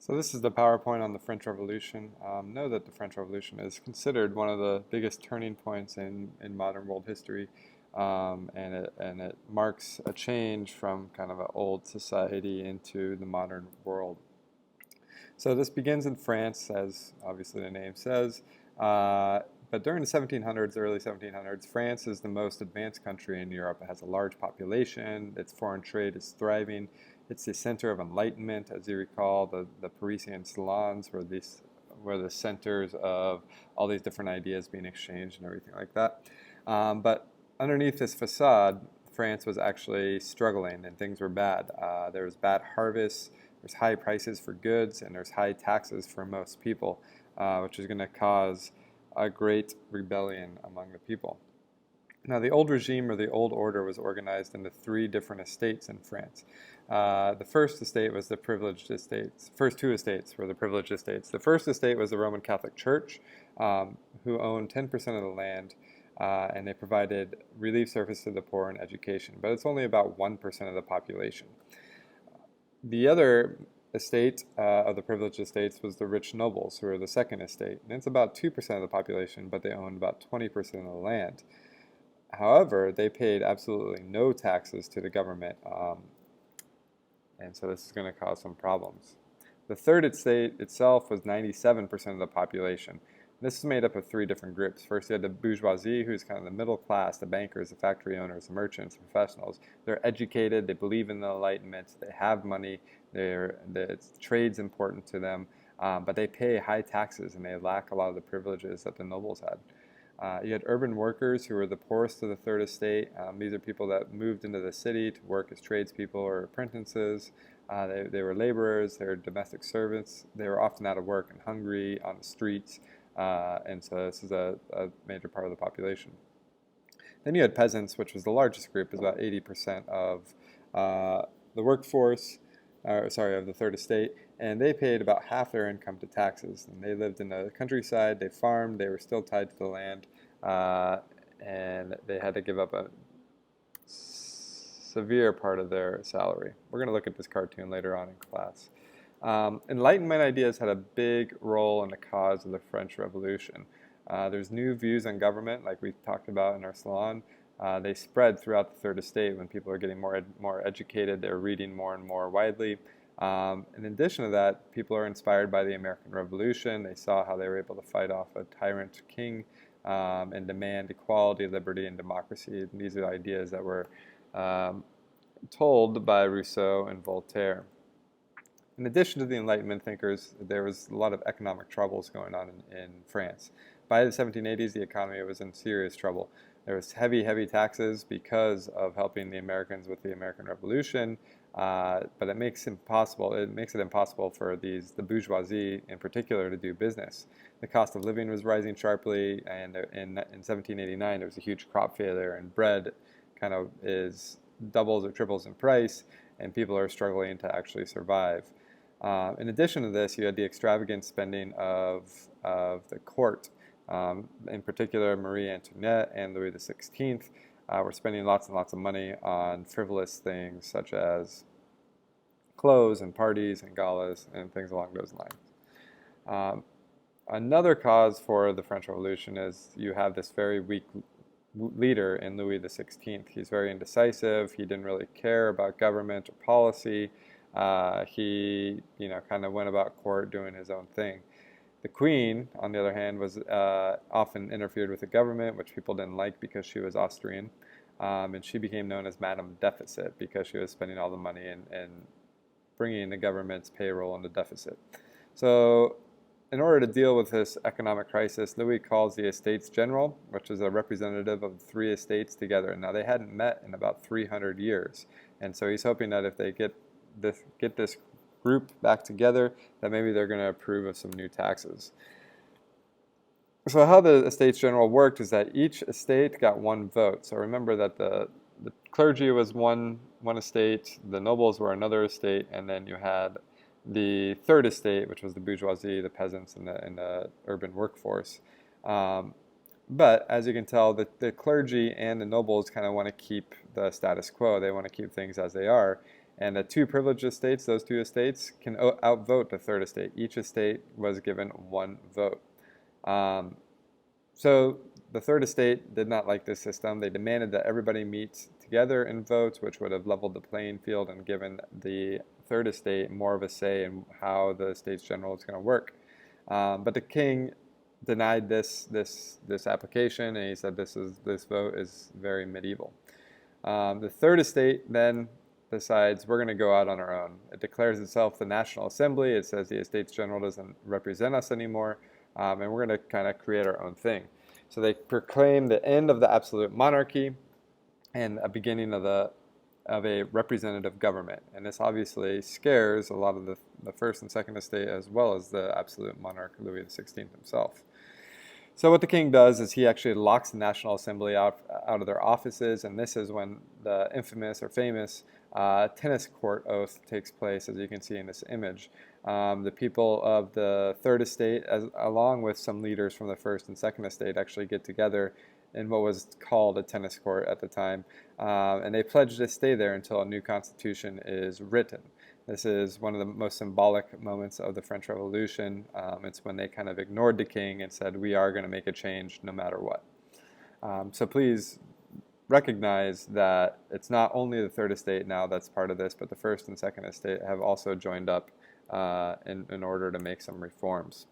So this is the PowerPoint on the French Revolution. Know that the French Revolution is considered one of the biggest turning points in modern world history, and it marks a change from kind of an old society into the modern world. So this begins in France, as obviously the name says, but during the 1700s, early 1700s, France is the most advanced country in Europe. It has a large population, its foreign trade is thriving, it's the center of enlightenment. As you recall, the Parisian salons were the centers of all these different ideas being exchanged and everything like that. But underneath this facade, France was actually struggling and things were bad. There was bad harvests, there's high prices for goods, and there's high taxes for most people, which is going to cause a great rebellion among the people. Now, the old regime, or the old order, was organized into three different estates in France. The first estate was the privileged estates. First two estates were the privileged estates. The first estate was the Roman Catholic Church, who owned 10% of the land, and they provided relief service to the poor and education. But it's only about 1% of the population. The other estate of the privileged estates was the rich nobles, who were the second estate. And it's about 2% of the population, but they owned about 20% of the land. However, they paid absolutely no taxes to the government, and so this is going to cause some problems. The third estate itself was 97% of the population. This is made up of three different groups. First, you had the bourgeoisie, who's kind of the middle class, the bankers, the factory owners, the merchants, the professionals. They're educated, they believe in the Enlightenment, they have money, trade's important to them, but they pay high taxes and they lack a lot of the privileges that the nobles had. You had urban workers, who were the poorest of the third estate. These are people that moved into the city to work as tradespeople or apprentices. They were laborers, they were domestic servants. They were often out of work and hungry on the streets. And so this is a major part of the population. Then you had peasants, which was the largest group, is about 80% of the workforce, of the third estate, and they paid about half their income to taxes. And they lived in the countryside, they farmed, they were still tied to the land, and they had to give up a severe part of their salary. We're going to look at this cartoon later on in class. Enlightenment ideas had a big role in the cause of the French Revolution. There's new views on government, like we talked about in our salon. They spread throughout the third estate. When people are getting more educated, they're reading more and more widely. In addition to that, people are inspired by the American Revolution. They saw how they were able to fight off a tyrant king and demand equality, liberty, and democracy. And these are ideas that were told by Rousseau and Voltaire. In addition to the Enlightenment thinkers, there was a lot of economic troubles going on in France. By the 1780s, the economy was in serious trouble. There was heavy taxes because of helping the Americans with the American Revolution, but it makes it impossible for the bourgeoisie in particular to do business. The cost of living was rising sharply, and in 1789 there was a huge crop failure, and bread kind of doubles or triples in price, and people are struggling to actually survive. In addition to this, you had the extravagant spending of the court. In particular, Marie Antoinette and Louis XVI were spending lots and lots of money on frivolous things such as clothes and parties and galas and things along those lines. Another cause for the French Revolution is you have this very weak leader in Louis XVI. He's very indecisive. He didn't really care about government or policy. He kind of went about court doing his own thing. The Queen, on the other hand, was often interfered with the government, which people didn't like because she was Austrian, and she became known as Madame Deficit because she was spending all the money and bringing the government's payroll into deficit. So in order to deal with this economic crisis, Louis calls the Estates General, which is a representative of the three estates together. Now, they hadn't met in about 300 years, and so he's hoping that if they get this group back together, that maybe they're going to approve of some new taxes. So how the Estates General worked is that each estate got one vote. So remember that the clergy was one estate, the nobles were another estate, and then you had the third estate, which was the bourgeoisie, the peasants, and the urban workforce. But as you can tell, the clergy and the nobles kind of want to keep the status quo. They want to keep things as they are. And the two privileged estates, those two estates, can outvote the third estate. Each estate was given one vote. Um, so the third estate did not like this system. They demanded that everybody meet together and vote, which would have leveled the playing field and given the third estate more of a say in how the States General is going to work. But the king denied this application, and he said this vote is very medieval. The third estate then decides we're going to go out on our own. It declares itself the National Assembly. It says the Estates General doesn't represent us anymore, and we're going to kind of create our own thing. So they proclaim the end of the absolute monarchy and a beginning of a representative government. And this obviously scares a lot of the first and second estate, as well as the absolute monarch Louis XVI himself. So what the king does is he actually locks the National Assembly out of their offices, and this is when the infamous or famous tennis court oath takes place, as you can see in this image. The people of the third estate, along with some leaders from the first and second estate, actually get together in what was called a tennis court at the time, and they pledge to stay there until a new constitution is written. This is one of the most symbolic moments of the French Revolution. It's when they kind of ignored the king and said, we are going to make a change no matter what. So please recognize that it's not only the third estate now that's part of this, but the first and second estate have also joined up in order to make some reforms.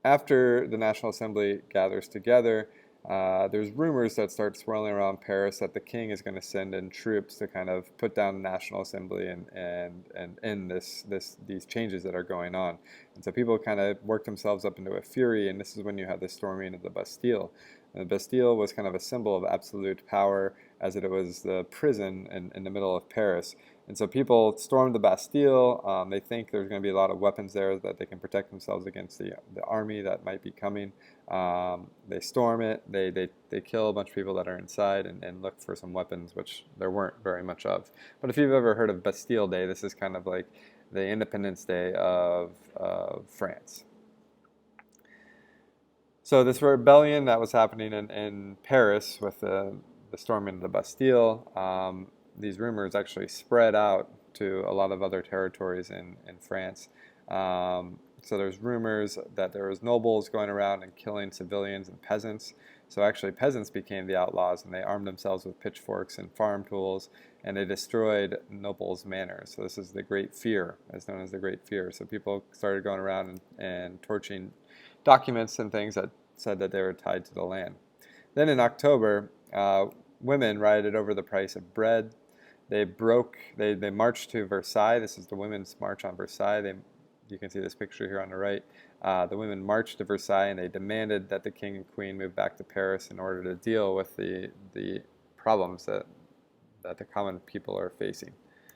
After the National Assembly gathers together, there's rumors that start swirling around Paris that the king is going to send in troops to kind of put down the National Assembly and end these changes that are going on. And so people kind of work themselves up into a fury, and this is when you have the storming of the Bastille. And the Bastille was kind of a symbol of absolute power, as it was the prison in the middle of Paris. And so people storm the Bastille. They think there's going to be a lot of weapons there that they can protect themselves against the army that might be coming. They storm it. They kill a bunch of people that are inside and look for some weapons, which there weren't very much of. But if you've ever heard of Bastille Day, this is kind of like the Independence Day of France. So this rebellion that was happening in Paris with the storming of the Bastille, these rumors actually spread out to a lot of other territories in France. So there's rumors that there was nobles going around and killing civilians and peasants. So actually peasants became the outlaws, and they armed themselves with pitchforks and farm tools, and they destroyed nobles' manors. So this is the Great Fear, as known as the Great Fear. So people started going around and torching documents and things that said that they were tied to the land. Then in October, women rioted over the price of bread. They marched to Versailles. This is the Women's March on Versailles. You can see this picture here on the right. The women marched to Versailles, and they demanded that the king and queen move back to Paris in order to deal with the problems that the common people are facing.